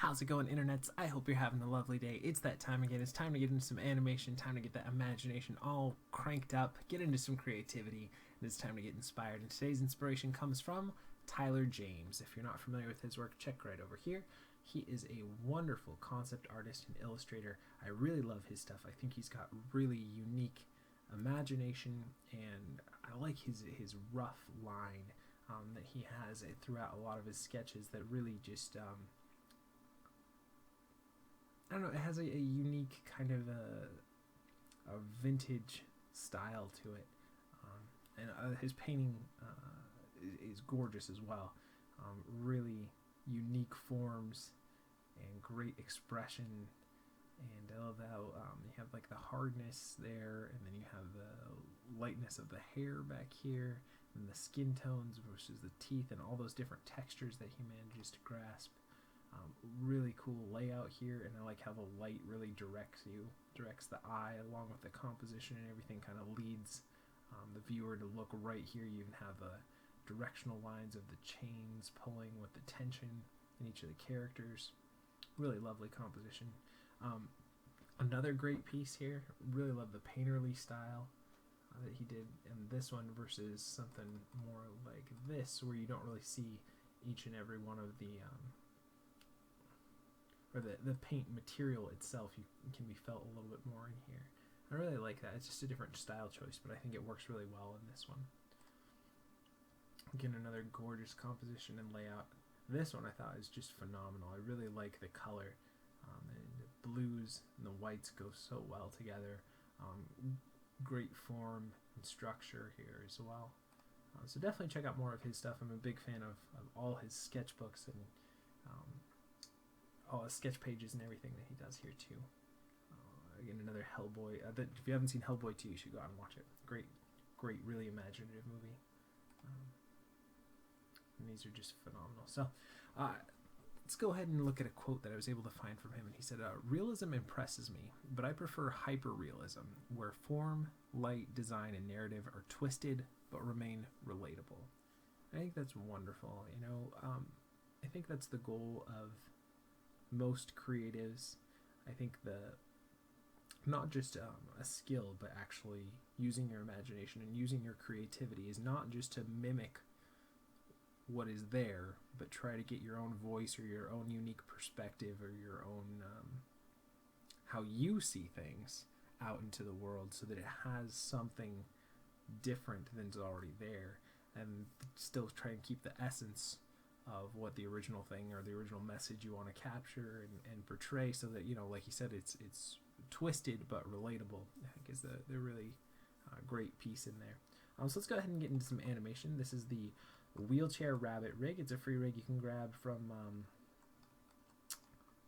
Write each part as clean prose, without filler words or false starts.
How's it going, internets? I hope you're having a lovely day. It's that time again. It's time to get into some animation, time to get that imagination all cranked up, get into some creativity, and it's time to get inspired. And today's inspiration comes from Tyler James. If you're not familiar with his work, check right over here. He is a wonderful concept artist and illustrator. I really love his stuff. I think he's got really unique imagination, and I like his rough line that he has throughout a lot of his sketches that really just I don't know, it has a unique kind of a vintage style to it, and his painting is gorgeous as well. Really unique forms and great expression, and I love how you have like the hardness there, and then you have the lightness of the hair back here, and the skin tones versus the teeth, and all those different textures that he manages to grasp. Really cool layout here, and I like how the light really directs the eye, along with the composition and everything kind of leads the viewer to look right here. You even have the directional lines of the chains pulling with the tension in each of the characters. Really lovely composition. Another great piece here. Really love the painterly style that he did in this one versus something more like this, where you don't really see each and every one of the or the paint material itself can be felt a little bit more in here. I really like that. It's just a different style choice, but I think it works really well in this one. Again, another gorgeous composition and layout. This one I thought is just phenomenal. I really like the color. The blues and the whites go so well together. Great form and structure here as well. So definitely check out more of his stuff. I'm a big fan of all his sketchbooks and all his sketch pages and everything that he does here too. Again, another Hellboy. If you haven't seen Hellboy 2, you should go out and watch it. Great, really imaginative movie. And these are just phenomenal. So let's go ahead and look at a quote that I was able to find from him. And he said, "Realism impresses me, but I prefer hyper-realism, where form, light, design, and narrative are twisted but remain relatable." I think that's wonderful. I think that's the goal of most creatives. I think not just a skill, but actually using your imagination and using your creativity is not just to mimic what is there, but try to get your own voice or your own unique perspective or your own how you see things out into the world, so that it has something different than's already there, and still try and keep the essence of what the original thing or the original message you want to capture and portray, so that, like you said, it's twisted but relatable. I think is the really great piece in there. So let's go ahead and get into some animation. This is the Wheelchair Rabbit rig. It's a free rig you can grab from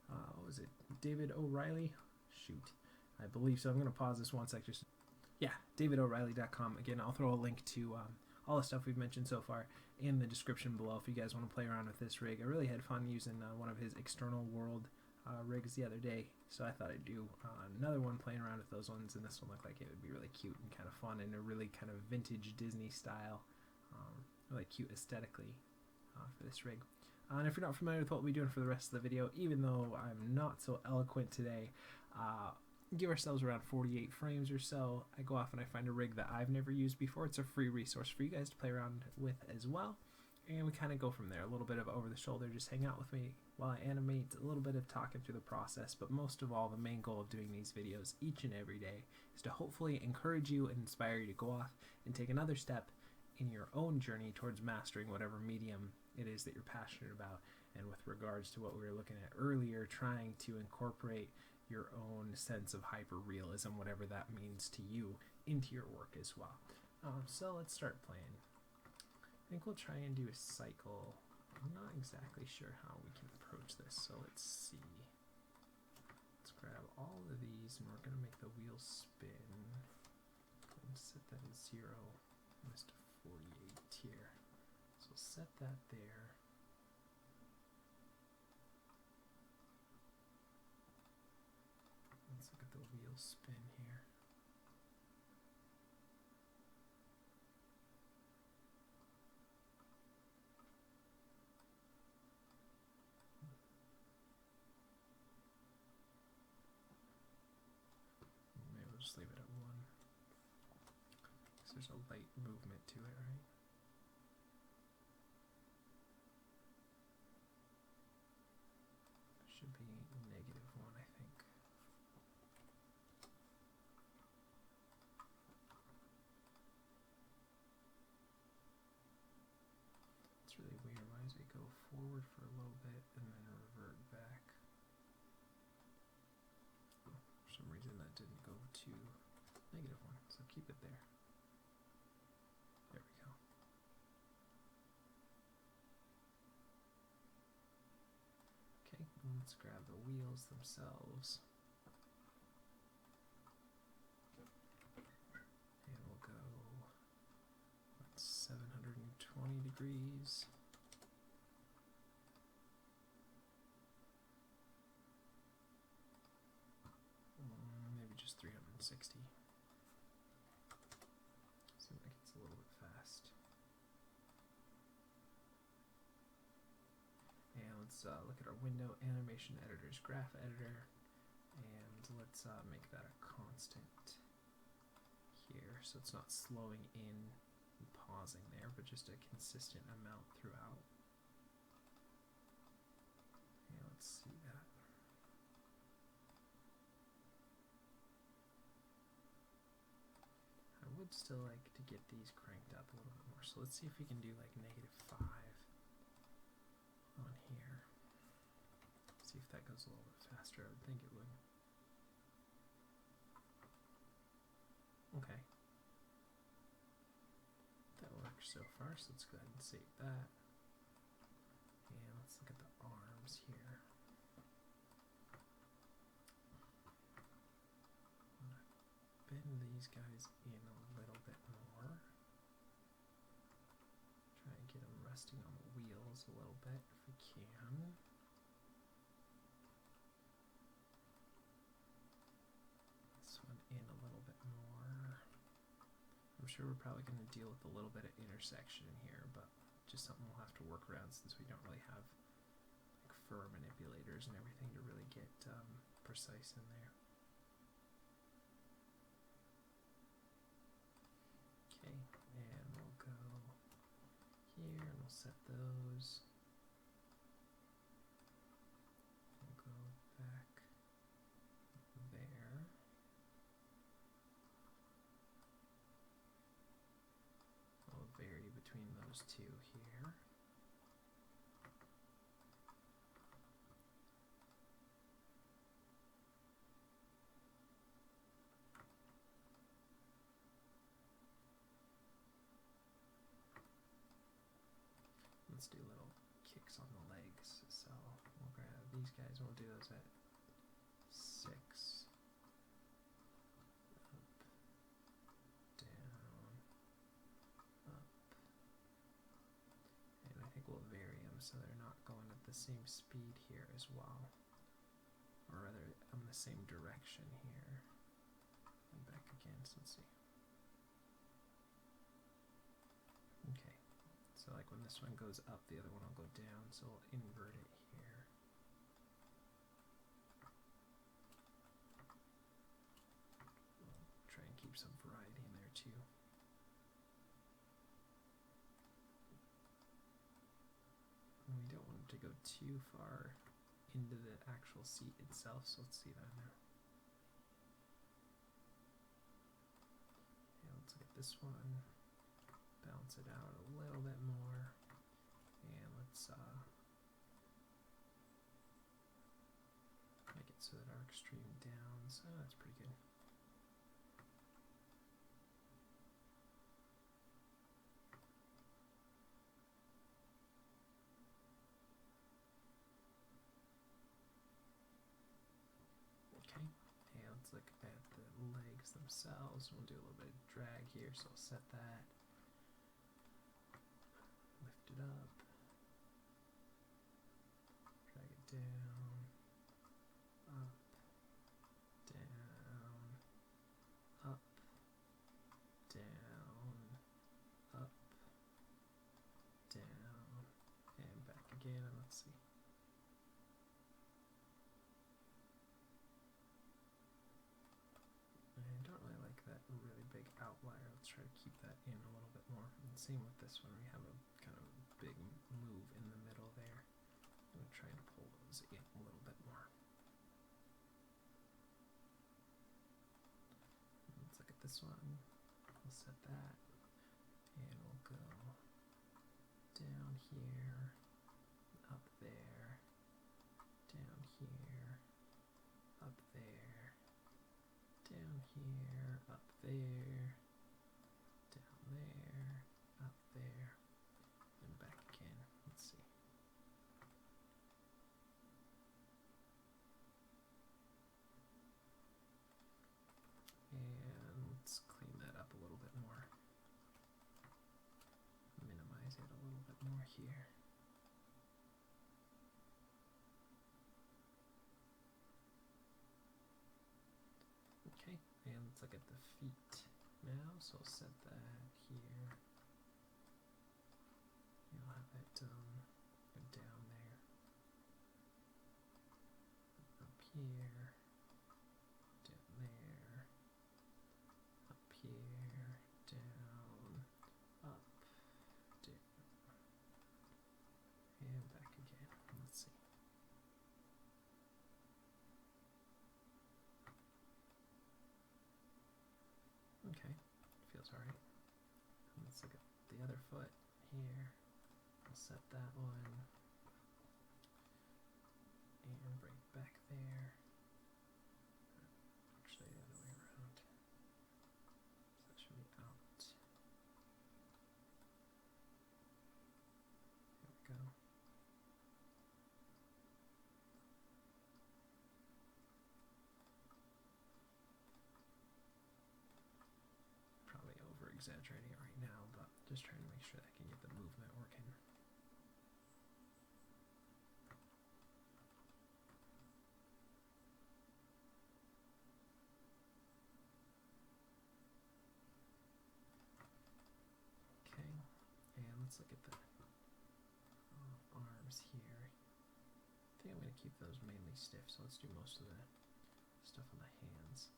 what was it, David O'Reilly? Shoot, I believe so. I'm going to pause this one sec. DavidO'Reilly.com. Again, I'll throw a link to all the stuff we've mentioned so far in the description below if you guys want to play around with this rig. I really had fun using one of his external world rigs the other day, so I thought I'd do another one playing around with those ones, and this one looked like it would be really cute and kind of fun and a really kind of vintage Disney style, really cute aesthetically for this rig. And if you're not familiar with what we're doing for the rest of the video, even though I'm not so eloquent today, give ourselves around 48 frames or so. I go off and I find a rig that I've never used before. It's a free resource for you guys to play around with as well. And we kind of go from there. A little bit of over the shoulder, just hang out with me while I animate, a little bit of talking through the process. But most of all, the main goal of doing these videos each and every day is to hopefully encourage you and inspire you to go off and take another step in your own journey towards mastering whatever medium it is that you're passionate about. And with regards to what we were looking at earlier, trying to incorporate your own sense of hyper-realism, whatever that means to you, into your work as well. So let's start playing. I think we'll try and do a cycle. I'm not exactly sure how we can approach this, so let's see. Let's grab all of these, and we're going to make the wheel spin. And set that at 0, and this to 48 here. So set that there. Let's look at the wheel spin here. just leave it at 1. Because there's a light movement to it, right? Should be -1, I think. It's really weird. Why does it go forward for a little bit and then revert back? Oh, for some reason that didn't go to -1, so keep it there. There we go. Okay, let's grab the wheels themselves. And we'll go 720 degrees. Maybe just 360. Seems like it's a little bit fast. And let's look at our window animation editor's graph editor, and let's make that a constant here, so it's not slowing in and pausing there, but just a consistent amount throughout. Yeah, let's see that. I would still like to get these cranked up a little bit more, so let's see if we can do like -5 on here. See if that goes a little bit faster. I would think it would. Okay. That works so far, so let's go ahead and save that. And let's look at the arms here. I'm gonna bend these guys in a little bit more. Try and get them resting on the wheels a little bit if we can. This one in a little bit more. I'm sure we're probably going to deal with a little bit of intersection in here, but just something we'll have to work around since we don't really have like fur manipulators and everything to really get precise in there. Okay, and we'll go here and we'll set those. We'll go back there. I'll vary between those two here. Let's do little kicks on the legs. So we'll grab these guys and we'll do those at 6. Up, down, up. And I think we'll vary them so they're not going at the same speed here as well. Or rather, on the same direction here. And back again, so let's see. Okay. So like when this one goes up, the other one will go down, so we'll invert it here. We'll try and keep some variety in there too. And we don't want it to go too far into the actual seat itself, so let's see that now. Yeah, let's look at this one. Balance it out a little bit more, and let's make it so that our extreme downs, that's pretty good. Okay, and let's look at the legs themselves. We'll do a little bit of drag here, so I'll set that. Lift it up, drag it down, up, down, up, down, up, down, and back again, and let's see. And I don't big outlier. Let's try to keep that in a little bit more. And same with this one. We have a kind of big move in the middle there. I'm going to try and pull those in a little bit more. Let's look at this one. We'll set that. And we'll go down here, up there, down here, up there, down here, up there, down there, up there, and back again. Let's see. And let's clean that up a little bit more. Minimize it a little bit more here. Okay, and let's look at the feet now. So I'll set that here. You'll have it go down there, up here, down there, up here, down, up, down, and back again. Let's see. Okay, feels alright. Let's look at the other foot here. I'll set that one and bring it back there. Actually, the other way around. So that should be out. There we go. Probably over exaggerating it right now, but just trying to make sure that I can get the movement working. Okay, and let's look at the arms here. I think I'm going to keep those mainly stiff, so let's do most of the stuff on the hands.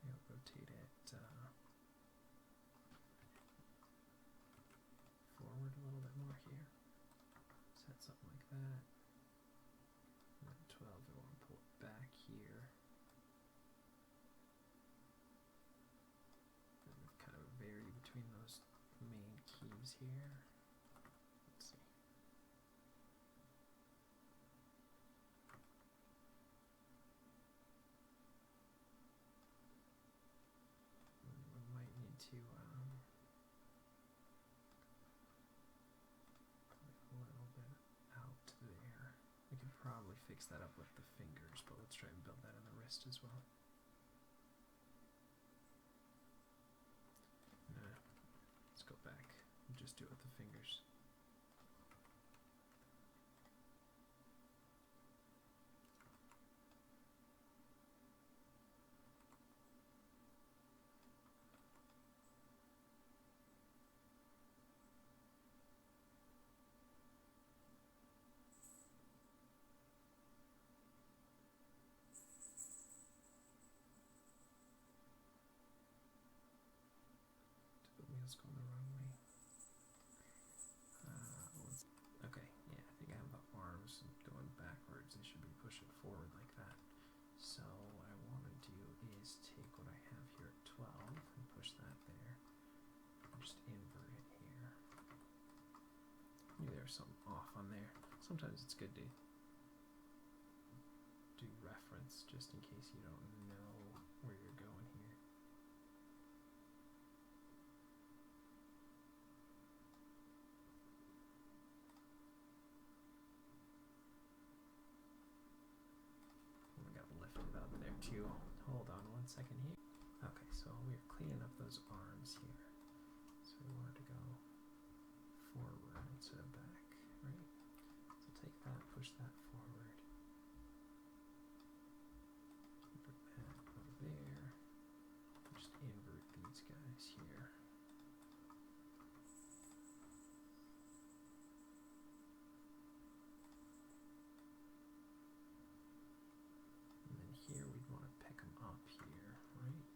I'll rotate it forward a little bit more here. Set something like that. And then 12, I want to pull it back here. And kind of vary between those main keys here. Let's see. We might need to put a little bit out there. We could probably fix that up with the fingers, but let's try and build that in the wrist as well. Nah, let's go back and just do it with the fingers. Wheels going the wrong way. Okay, yeah, I think I have the arms going backwards. They should be pushing forward like that. So what I want to do is take what I have here at 12 and push that there. And just invert it here. Maybe there's something off on there. Sometimes it's good to do reference just in case you don't know where you're going here. To hold on one second here. Okay, so we're cleaning up those arms here. So we wanted to go forward instead of back, right? So take that, push that forward. Bring that over there. Just invert these guys here. Here we'd want to pick them up here, right?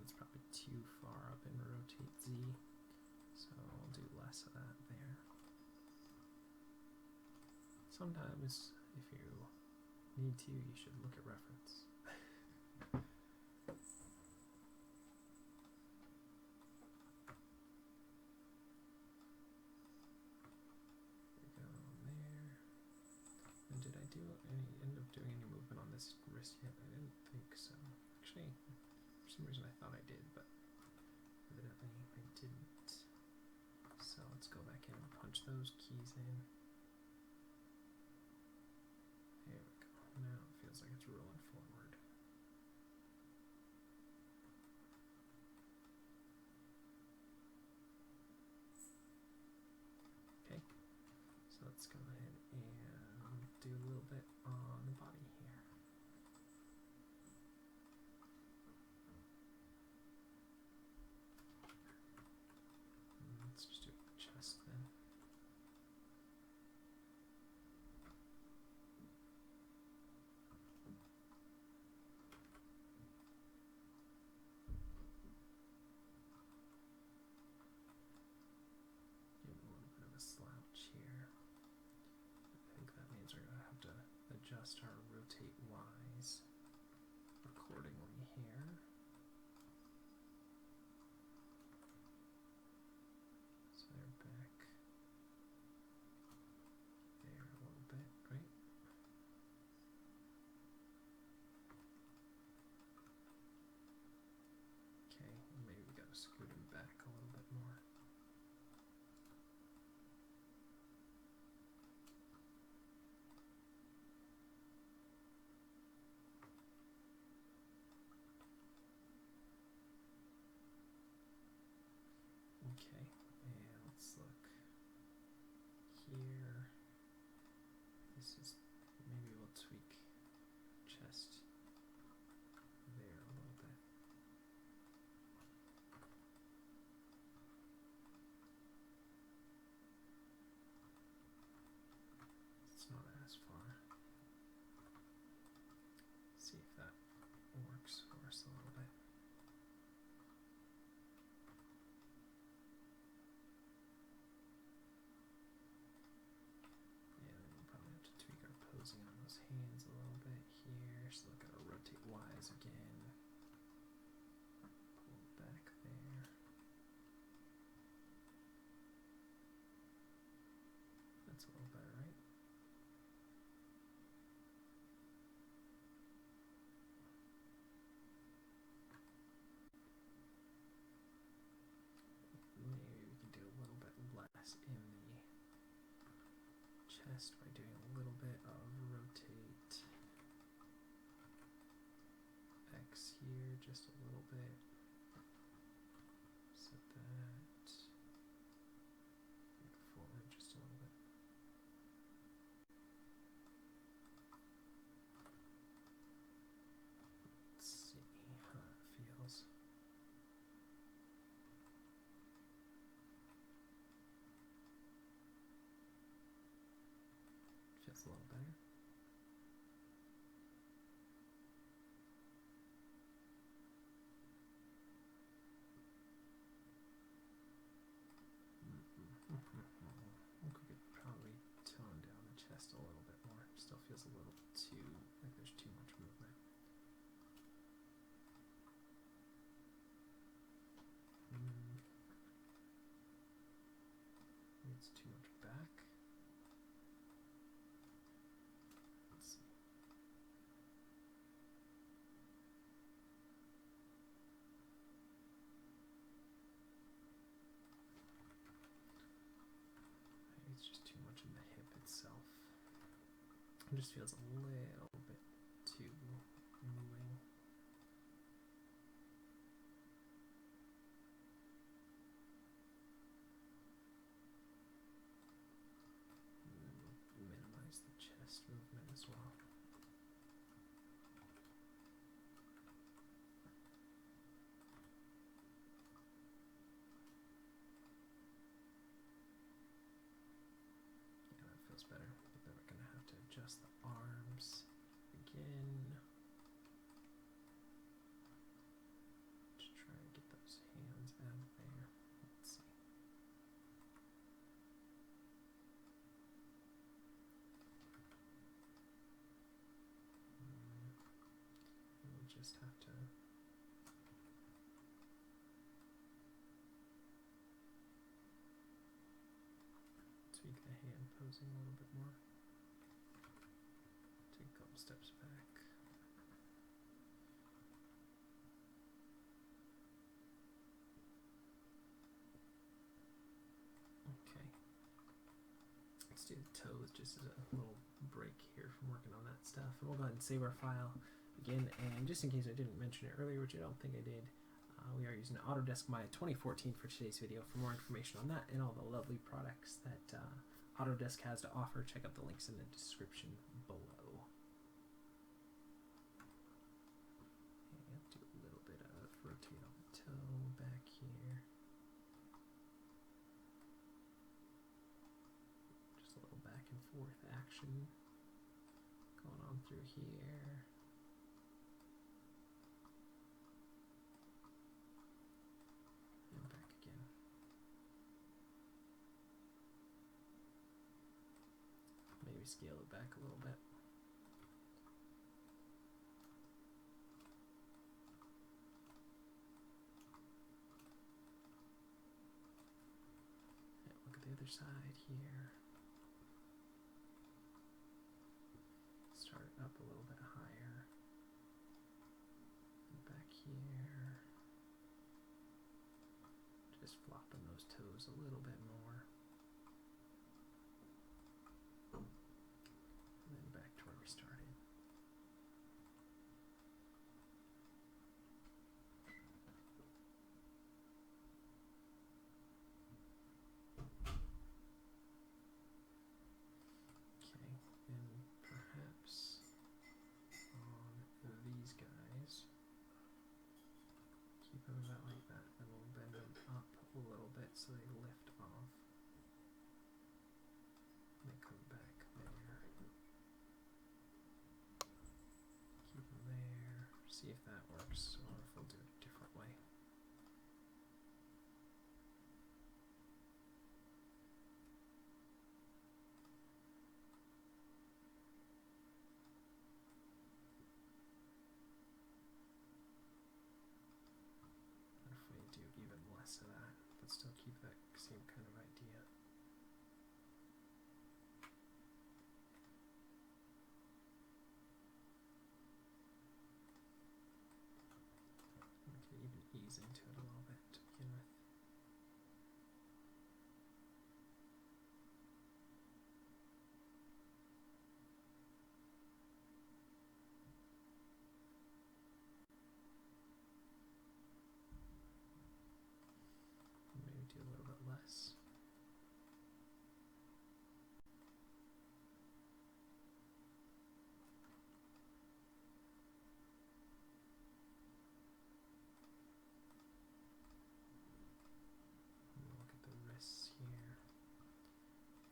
that's probably too far up in rotate Z, so I'll do less of that there. Sometimes, if you need to, you should look at reference. End up doing any movement on this wrist yet? I didn't think so. Actually, for some reason I thought I did, but evidently I didn't. So let's go back in and punch those keys in. There we go. Now it feels like it's rolling forward. Okay, so let's go ahead and do a little bit on the body here. Let's just do chest then. Give a little bit of a slouch here. I think that means we're going to have to adjust our rotate Ys accordingly here. So they're back there a little bit, right? Okay, maybe we got to scoot him back a little bit more. Okay, and let's look here. This is, maybe we'll tweak chest there a little bit. It's not as far. See if that works for us a little bit. On those hands a little bit here, so look at our rotate Ys again. Pull it back there. That's a little better, right? Maybe we can do a little bit less in the chest by doing a little bit of rotate X here, just a little bit. Set that forward just a little bit. Let's see how that feels. Feels a little better. I think we could probably tone down the chest a little bit more. Still feels a little too, like there's too much movement. Maybe it's too much back. Let's see. Maybe it's just too much in the hip itself. It just feels a little bit too moving. Minimize the chest movement as well. Yeah, that feels better. But then we're going to have to adjust the arms again. just have to tweak the hand posing a little bit more. Take a couple steps back. Okay. Let's do the toes just as a little break here from working on that stuff. And we'll go ahead and save our file again. And just in case I didn't mention it earlier, which I don't think I did, we are using Autodesk Maya 2014 for today's video. For more information on that and all the lovely products that Autodesk has to offer, check out the links in the description below. And do a little bit of rotate on the toe back here. Just a little back and forth action going on through here. Scale it back a little bit. And look at the other side here. Start up a little bit higher. And back here. Just flopping those toes a little bit more. About like that, and we'll bend them up a little bit so they lift off. And they come back there. Keep them there. See if that works, or if we'll do it a different way. Less of that, but still keep that same kind of idea. We can even ease into it a little bit to begin with. Do a little bit less. Look at the wrists here.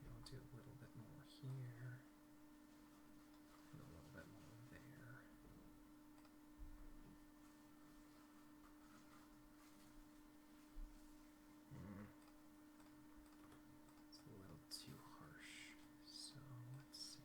And we'll do a little bit more here. And a little bit more there. Too harsh, so let's see.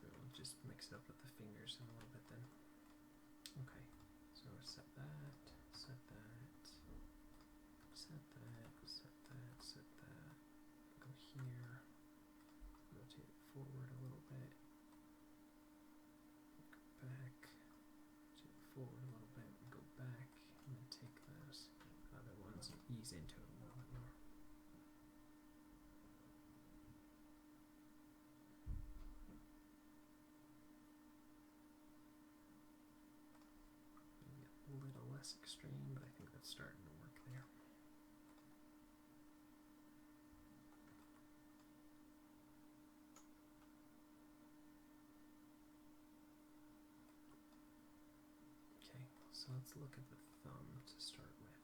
We'll just mix it up with the fingers in a little bit then. Okay, so set that, set that, set that, set that, set that. Go here. Rotate it forward a little bit. Go back. Rotate it forward a little bit. Go back. And then take those other ones and ease into it a little bit more. Maybe a little less extreme, but I think that's starting to work there. So let's look at the thumb to start with.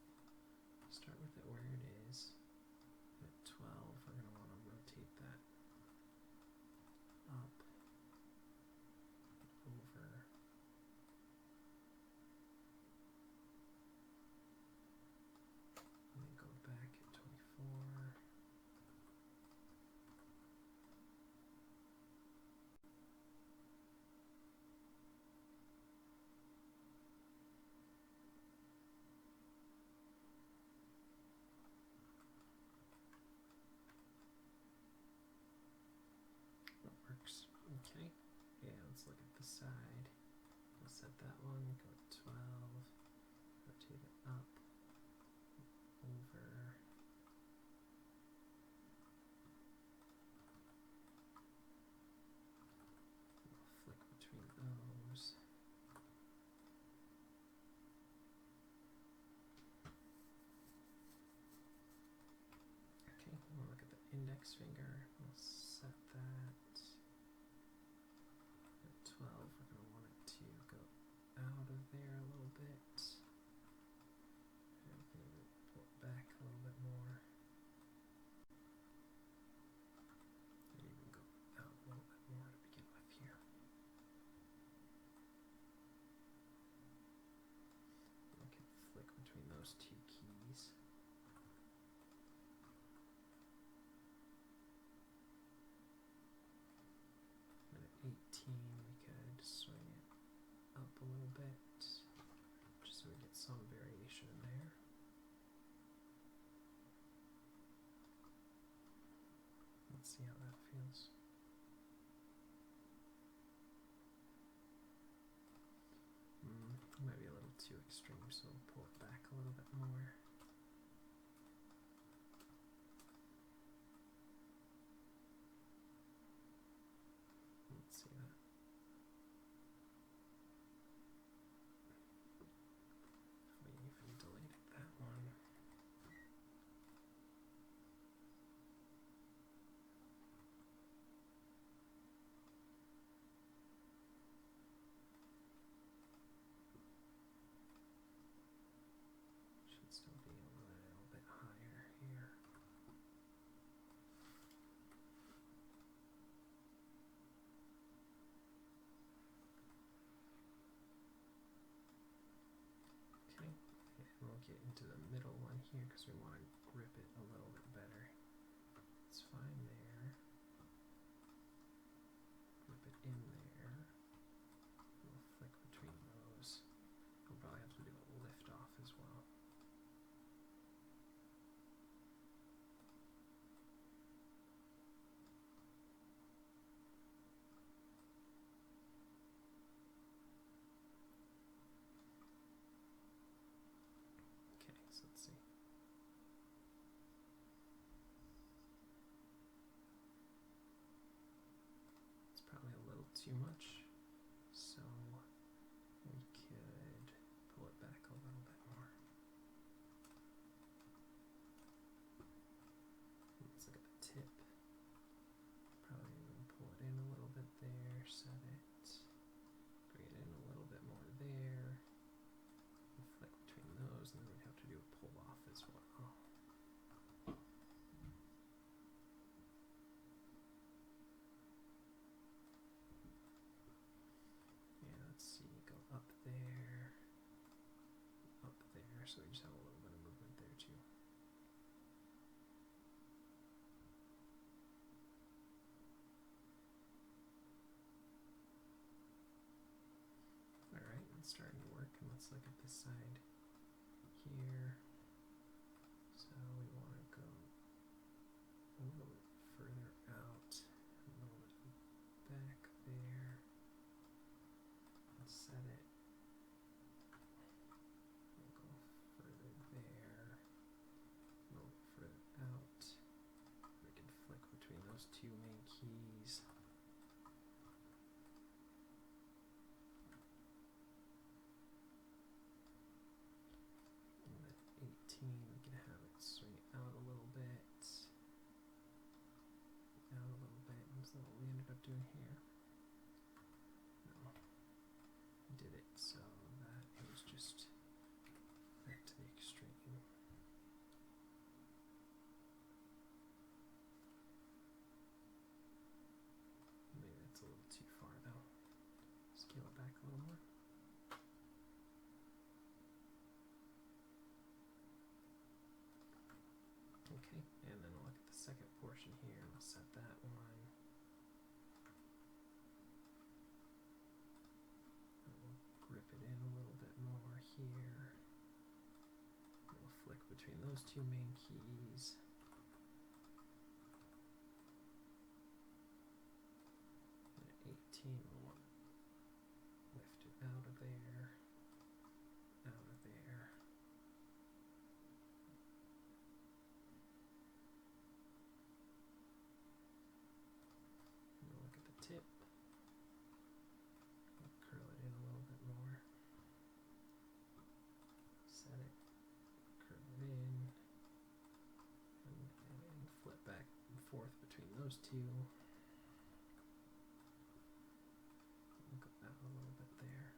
Start with it where it is. At 12, we're going to want to rotate that up, over, index finger. We'll set that at 12. We're going to want it to go out of there a little bit. And we can even pull it back a little bit more. And even go out a little bit more to begin with here. And we can flick between those two keys. And at 18 we could swing it up a little bit, just so we get some variation in there. Let's see how that feels. Might be a little too extreme, so we'll pull it back a little bit more. Let's see that. We even deleted that one. Should still be a little bit higher here. Okay, and we'll get into the middle one here because we want to grip it a little bit better. It's fine there. Grip it in there. We'll flick between those. We'll probably have to do a lift off as well. Okay, so let's see. It's probably a little too much, so we could pull it back a little bit more. Let's look at the tip. Probably even pull it in a little bit there, set it, bring it in a little bit more there, and flick between those, and then we'd have to do a pull off as well. Yeah, let's see, go up there, so we just have a little bit of movement there too. Alright, it's starting to work, and let's look at this side here. So we want to go a little bit further out, a little bit back there, and set it. We'll go further there, a little bit further out. We can flick between those two main keys. And at 18 we can have it swing out a little bit. Out a little bit. Is that what we ended up doing here? No. We did it so that it was just back to the extreme. Maybe that's a little too far though. Scale it back a little more. Okay, and then we'll look at the second portion here. We'll set that one. And we'll grip it in a little bit more here. And we'll flick between those two main keys. And at 18 we'll want to lift it out of there, out of there. And we'll look at the tip. We'll curl it in a little bit more. Set it, curl it in, those two. We'll go out a little bit there.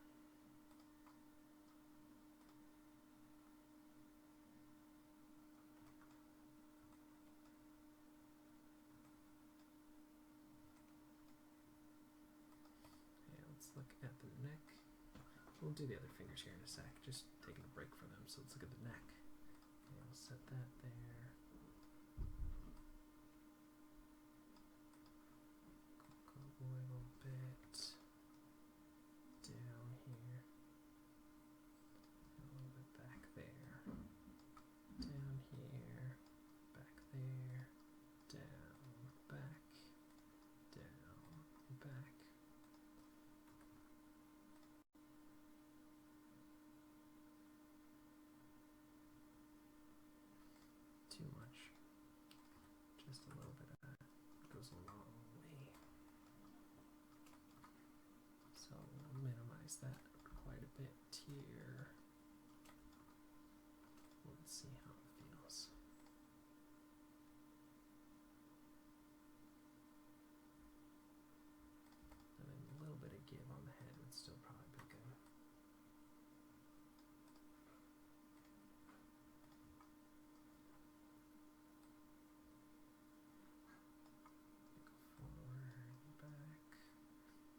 Okay, let's look at the neck. We'll do the other fingers here in a sec, just taking a break from them. So let's look at the neck. Okay, I'll set that there. Go a little bit down here. A little bit back there. Down here. Back there. Down. Back. Down. Back. Too much. Just a little bit of that goes a long way. So we'll minimize that quite a bit here. Let's see how it feels. And then a little bit of give on the head would still probably be good.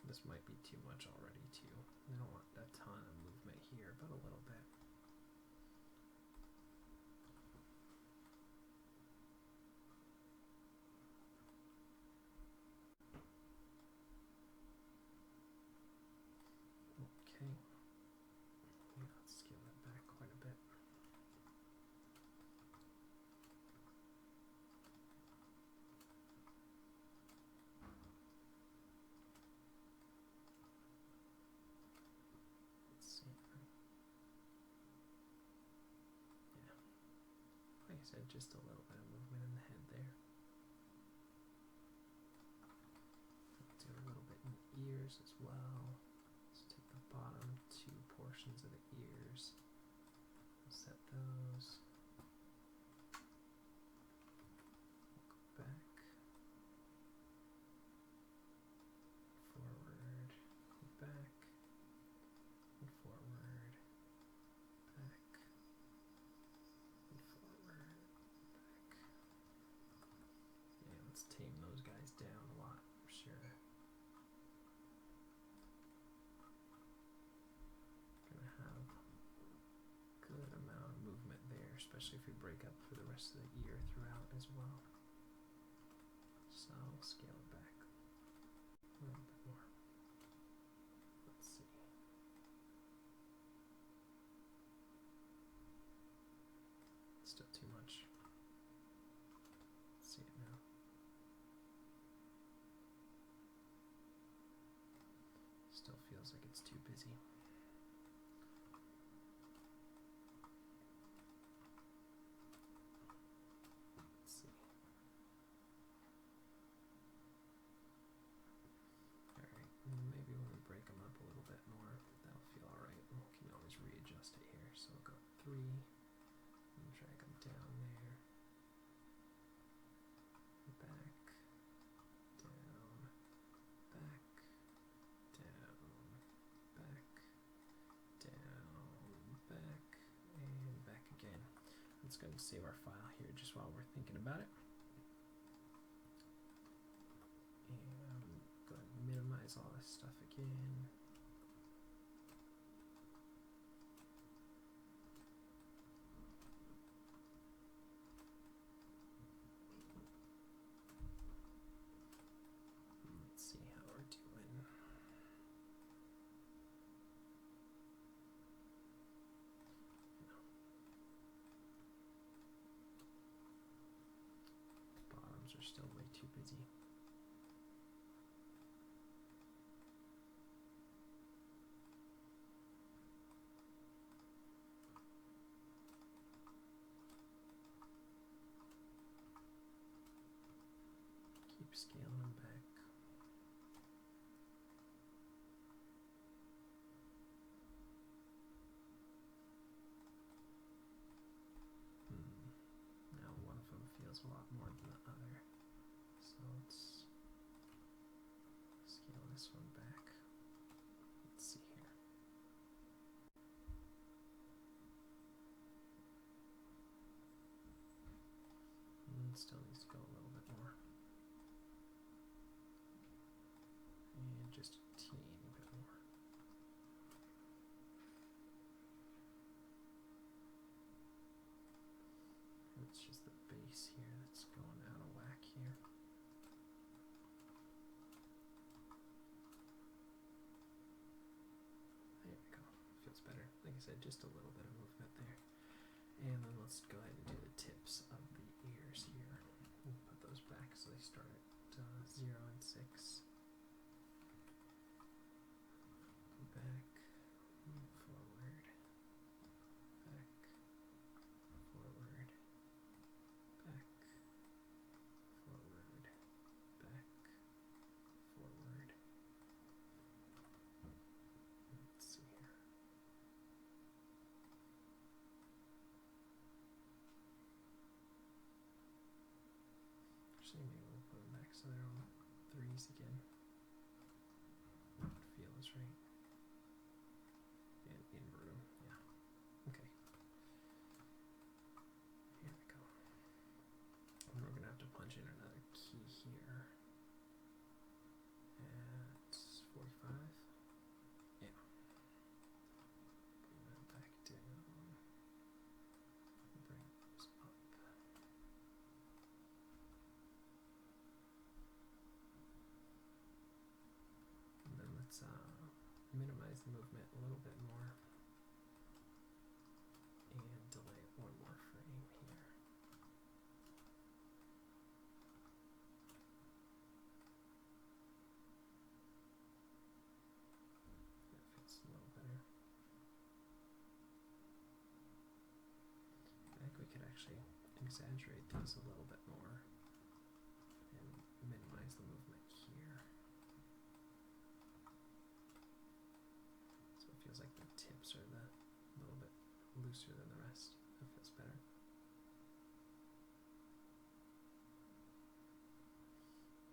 This might be too much already too. We don't want a ton of movement here, but a little bit. Okay. Yeah, let's scale that back quite a bit. Like I said, just a little bit of movement in the head there. Do a little bit in the ears as well. Let's take the bottom two portions of the ears. We'll set those. We'll go back. Forward. Back. And forward. Back. Let's tame those guys down a lot for sure. Gonna have a good amount of movement there, especially if we break up for the rest of the ear throughout as well. So I'll scale it back a little bit more. Let's see. Still too much. Let's see it now. Still feels like it's too busy. Let's see. Alright, maybe when we break them up a little bit more, that'll feel alright. We can always readjust it here. So we'll go 3 and drag them down there. Back. Down. Back. Down, back, down, back, and back again. Let's go and save our file here just while we're thinking about it. And go ahead and minimize all this stuff again. Let's see how we're doing. Bottoms are still way too busy. Keep scaling them back. Now one of them feels a lot more than the other. So let's this one back. Let's see here. Still needs to go a little bit more. And just a teeny bit more. It's just the base here that's going out of whack here. There we go. Feels better. Like I said, just a little bit of movement there. And then let's go ahead and do the tips of the ears here. We'll put those back so they start at 0 and 6. Back, forward, back, forward, back, forward, back, forward. Let's see here. Actually, maybe we'll put them back so they're on 3s again. That feels right. And invert them, yeah. Okay. Here we go. And we're gonna have to punch in another key here at 45. Yeah. Bring that back down. Bring those up. And then let's minimize the movement a little bit more and delay it one more frame here. That feels a little better. I think we could actually exaggerate these a little bit more and minimize the movement here. So it feels like the tips are a little bit looser than the rest. That feels better.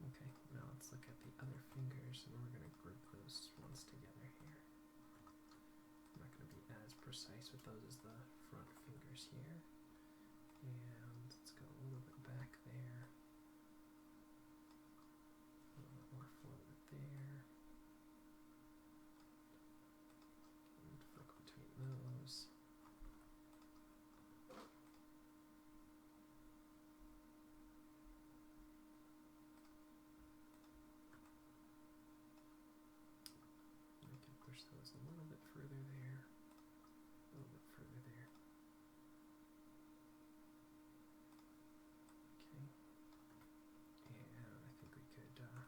Okay, now let's look at the other fingers, and we're going to group those ones together here. I'm not going to be as precise with those as the front fingers here. And let's go a little bit back there. A little bit more forward there. And flick between those. We can push those a little bit further there. A little bit further there. Okay. And I think we could grab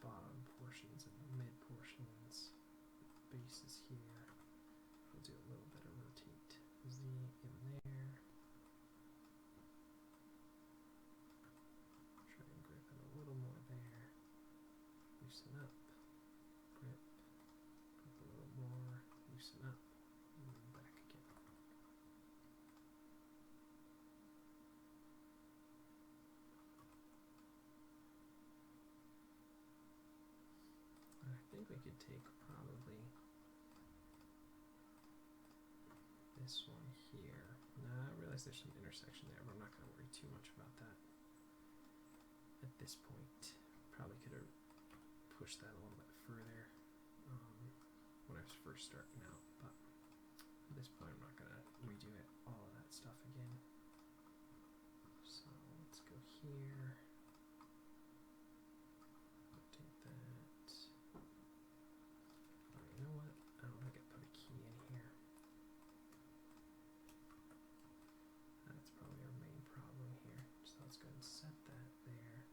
bottom portions and mid portions, bases here. We'll do a little bit of rotate Z in there. Try and grip it a little more there. Loosen up. Grip. Grip a little more. Loosen up. And then back again. I think we could take probably this one here. Now I realize there's some intersection there, but I'm not going to worry too much about that at this point. Probably could have pushed that a little bit further when I was first starting out, but at this point I'm not going to redo it, all of that stuff again. So let's go here. Rotate that. Oh, you know what? I don't think I put a key in here. That's probably our main problem here. So let's go ahead and set that there.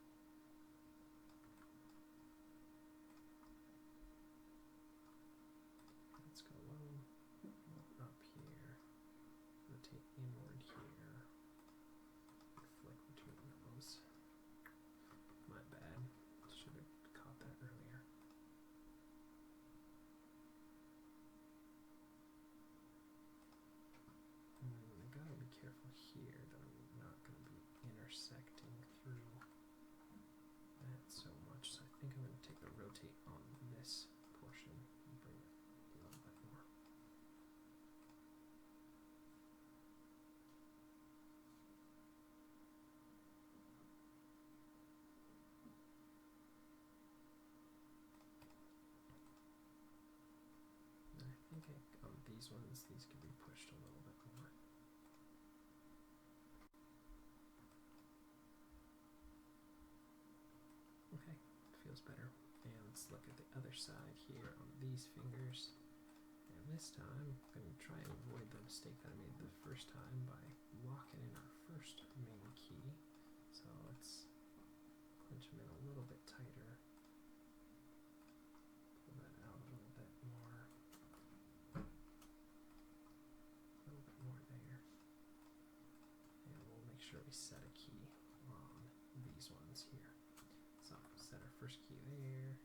Let's go low, up here, rotate inward here, flick between those. My bad, should have caught that earlier. I gotta be careful here that I'm not going to be intersecting through these can be pushed a little bit more. Okay, feels better. And let's look at the other side here on these fingers. And this time, I'm going to try and avoid the mistake that I made the first time by locking in our first main key. So let's clench them in a little bit tighter. Pull that out a little bit more. A little bit more there. And we'll make sure we set a key on these ones here. So set our first key there.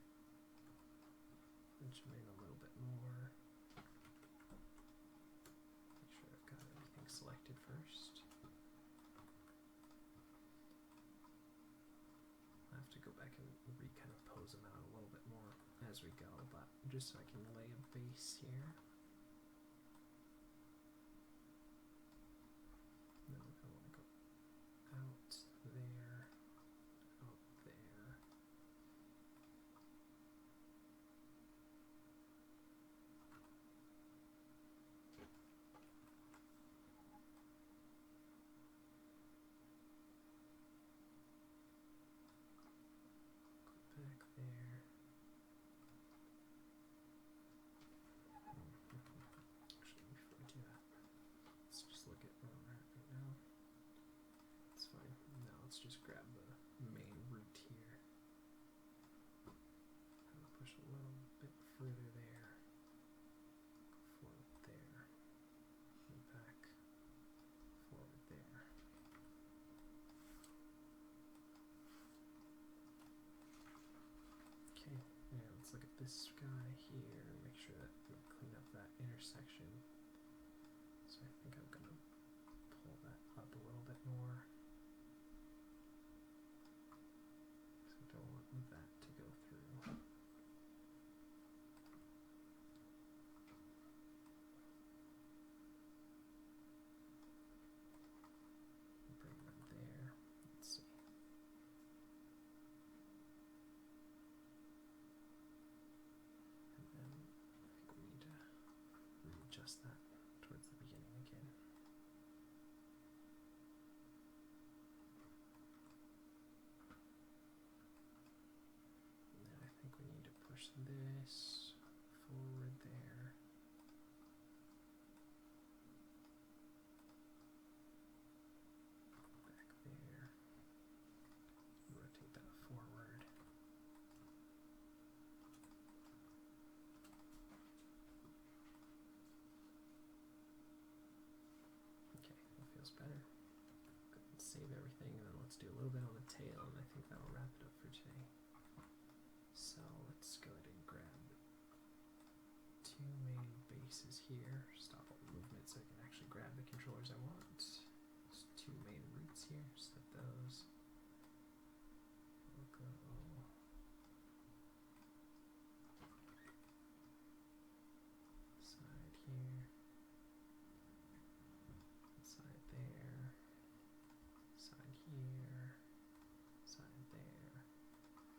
Clench them in a little bit more. Make sure I've got everything selected first. I have to go back and kind of pose them out a little bit more as we go, but just so I can lay a base here. Then I want to go out there, out there. Back there. Actually, before I do that, let's just look at where we're at right now. It's fine. Now let's just grab the main root here. Kind of push a little bit further there. Forward there. And back. Forward there. Okay, and let's look at this guy here and make sure that we clean up that intersection. So I think I'm going to pull that up a little bit more. So I don't want that to go through. Bring that there. Let's see. And then I think we need to readjust that towards the beginning again. And then I think we need to push this forward there. Back there. Rotate that forward. Okay, that feels better. Go ahead and save everything, and then let's do a little bit on the tail, and I think that'll wrap it up for today. So let's go ahead and grab two main bases here. Stop all the movement so I can actually grab the controllers I want. There's two main roots here. Set those. We'll go side here. Side there. Side here. Side there.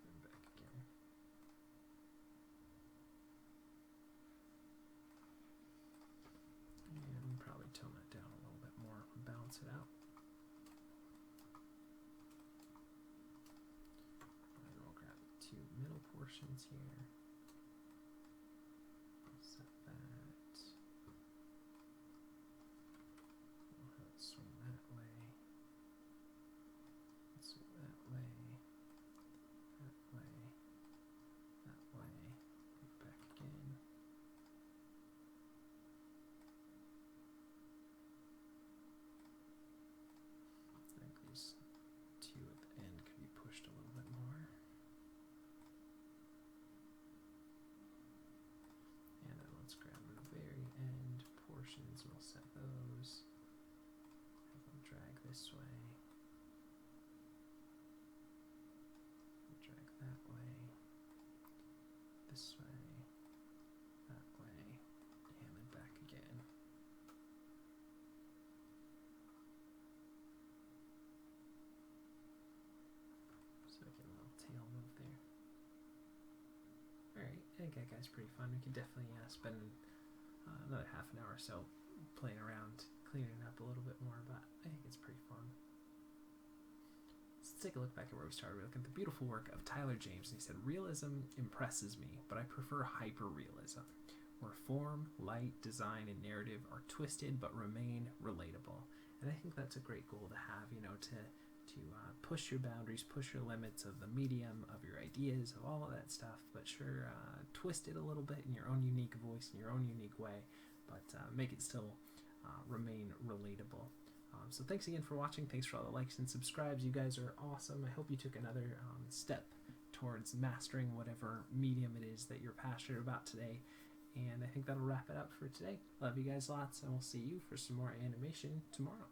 And back again. And probably tone that down a little bit more, balance it out. And we'll grab the two middle portions here. Set that. We'll have it swing that way. Swing that way. That way. That way. Back again. I think these two at the end could be pushed a little bit more. And then let's grab the very end portions and we'll set those. Have them drag this way. Drag that way. This way. That way. And then back again. So I get a little tail move there. Alright, I think that guy's pretty fun. We could definitely spend another half an hour or so playing around, cleaning it up a little bit more, but I think it's pretty fun. Let's take a look back at where we started. We look at the beautiful work of Tyler James, and he said, "Realism impresses me, but I prefer hyper-realism, where form, light, design, and narrative are twisted but remain relatable." And I think that's a great goal to have, you know, to push your boundaries, push your limits of the medium, of your ideas, of all of that stuff, but sure, twist it a little bit in your own unique voice, in your own unique way, but make it still remain relatable. So thanks again for watching. Thanks for all the likes and subscribes. You guys are awesome. I hope you took another step towards mastering whatever medium it is that you're passionate about today. And I think that'll wrap it up for today. Love you guys lots, and we'll see you for some more animation tomorrow.